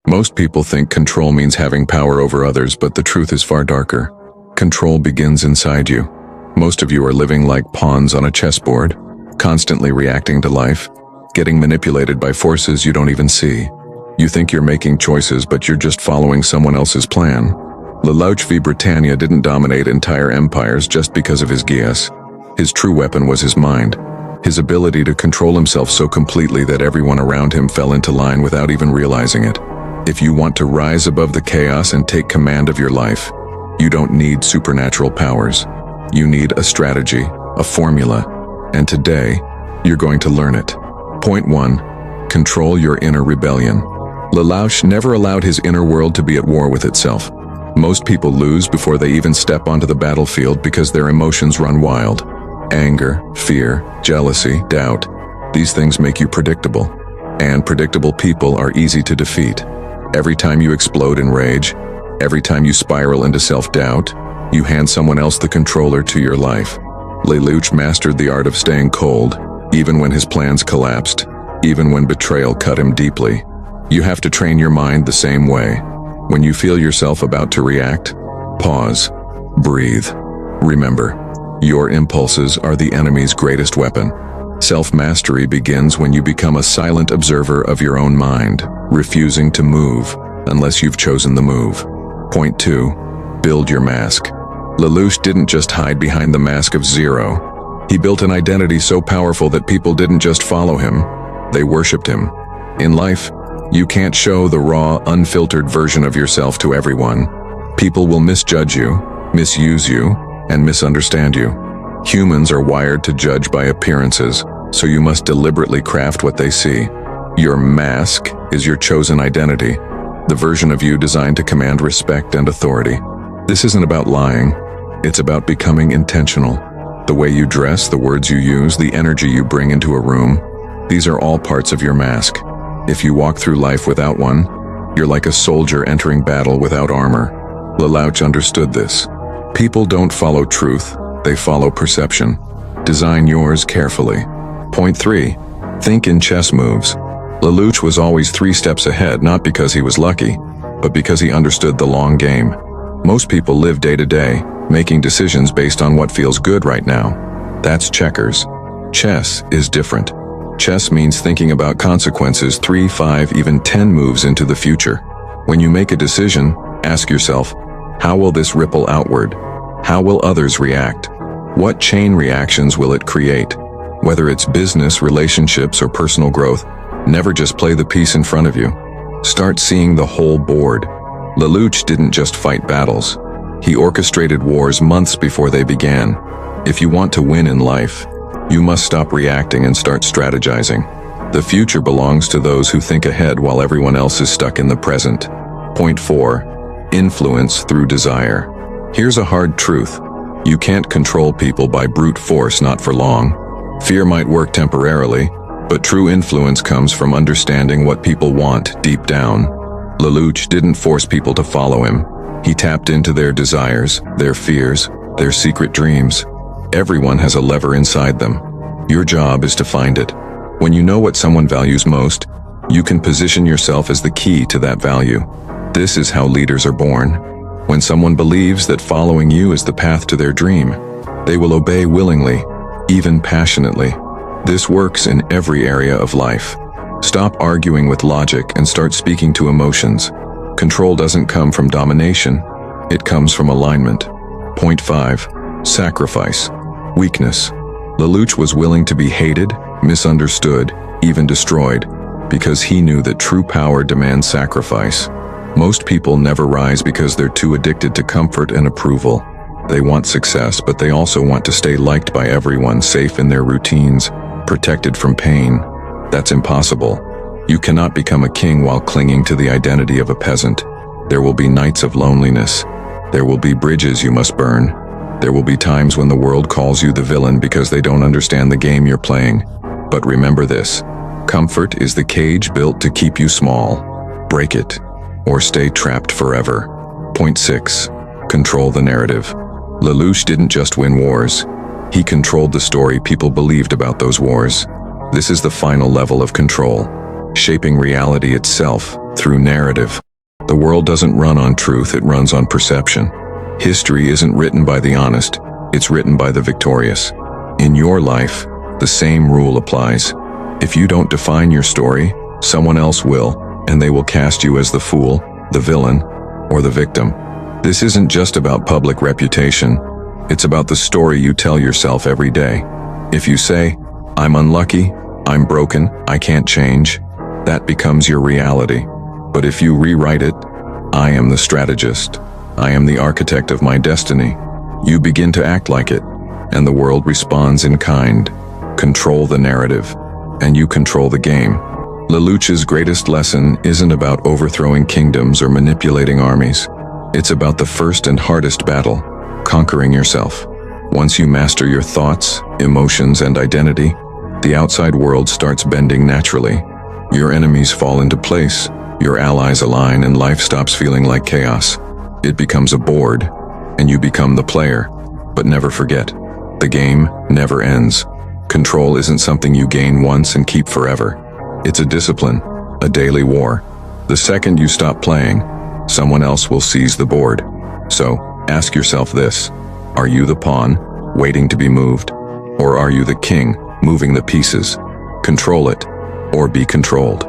Most people think control means having power over others, but the truth is far darker. Control begins inside you. Most of you are living like pawns on a chessboard, constantly reacting to life, getting manipulated by forces you don't even see. You think you're making choices, but you're just following someone else's plan. Lelouch v. Britannia didn't dominate entire empires just because of his Geass. His true weapon was his mind, his ability to control himself so completely that everyone around him fell into line without even realizing it. If you want to rise above the chaos and take command of your life, you don't need supernatural powers. You need a strategy, a formula, and today, you're going to learn it. Point 1. Control your inner rebellion. Lelouch never allowed his inner world to be at war with itself. Most people lose before they even step onto the battlefield because their emotions run wild. Anger, fear, jealousy, doubt. These things make you predictable. And predictable people are easy to defeat. Every time you explode in rage, every time you spiral into self-doubt, you hand someone else the controller to your life. Lelouch mastered the art of staying cold, even when his plans collapsed, even when betrayal cut him deeply. You have to train your mind the same way. When you feel yourself about to react, pause, breathe. Remember, your impulses are the enemy's greatest weapon. Self-mastery begins when you become a silent observer of your own mind, refusing to move unless you've chosen the move. Point 2. Build your mask. Lelouch didn't just hide behind the mask of zero. He built an identity so powerful that people didn't just follow him, they worshipped him. In life, you can't show the raw, unfiltered version of yourself to everyone. People will misjudge you, misuse you, and misunderstand you. Humans are wired to judge by appearances, so you must deliberately craft what they see. Your mask is your chosen identity, the version of you designed to command respect and authority. This isn't about lying, it's about becoming intentional. The way you dress, the words you use, the energy you bring into a room, these are all parts of your mask. If you walk through life without one, you're like a soldier entering battle without armor. Lelouch understood this. People don't follow truth, they follow perception. Design yours carefully. Point 3. Think in chess moves. Lelouch was always 3 steps ahead, not because he was lucky, but because he understood the long game. Most people live day to day, making decisions based on what feels good right now. That's checkers. Chess is different. Chess means thinking about consequences 3, 5, even 10 moves into the future. When you make a decision, ask yourself, how will this ripple outward? How will others react? What chain reactions will it create? Whether it's business, relationships, or personal growth, never just play the piece in front of you. Start seeing the whole board. Lelouch didn't just fight battles. He orchestrated wars months before they began. If you want to win in life, you must stop reacting and start strategizing. The future belongs to those who think ahead while everyone else is stuck in the present. Point 4. Influence through desire. Here's a hard truth. You can't control people by brute force, not for long. Fear might work temporarily, but true influence comes from understanding what people want deep down. Lelouch didn't force people to follow him. He tapped into their desires, their fears, their secret dreams. Everyone has a lever inside them. Your job is to find it. When you know what someone values most, you can position yourself as the key to that value. This is how leaders are born. When someone believes that following you is the path to their dream, they will obey willingly, even passionately. This works in every area of life. Stop arguing with logic and start speaking to emotions. Control doesn't come from domination, it comes from alignment. Point 5. Sacrifice. Weakness. Lelouch was willing to be hated, misunderstood, even destroyed, because he knew that true power demands sacrifice. Most people never rise because they're too addicted to comfort and approval. They want success, but they also want to stay liked by everyone, safe in their routines, protected from pain. That's impossible. You cannot become a king while clinging to the identity of a peasant. There will be nights of loneliness. There will be bridges you must burn. There will be times when the world calls you the villain because they don't understand the game you're playing. But remember this, comfort is the cage built to keep you small. Break it, or stay trapped forever. Point 6. Control the narrative. Lelouch didn't just win wars. He controlled the story people believed about those wars. This is the final level of control, shaping reality itself through narrative. The world doesn't run on truth, it runs on perception. History isn't written by the honest, it's written by the victorious. In your life, the same rule applies. If you don't define your story, someone else will, and they will cast you as the fool, the villain, or the victim. This isn't just about public reputation, it's about the story you tell yourself every day. If you say, "I'm unlucky, I'm broken, I can't change," that becomes your reality. But if you rewrite it, "I am the strategist, I am the architect of my destiny," you begin to act like it, and the world responds in kind. Control the narrative, and you control the game. Lelouch's greatest lesson isn't about overthrowing kingdoms or manipulating armies. It's about the first and hardest battle, conquering yourself. Once you master your thoughts, emotions, and identity, the outside world starts bending naturally. Your enemies fall into place, your allies align, and life stops feeling like chaos. It becomes a board, and you become the player. But never forget, the game never ends. Control isn't something you gain once and keep forever. It's a discipline, a daily war. The second you stop playing, someone else will seize the board. So, ask yourself this: are you the pawn, waiting to be moved? Or are you the king, moving the pieces? Control it, or be controlled.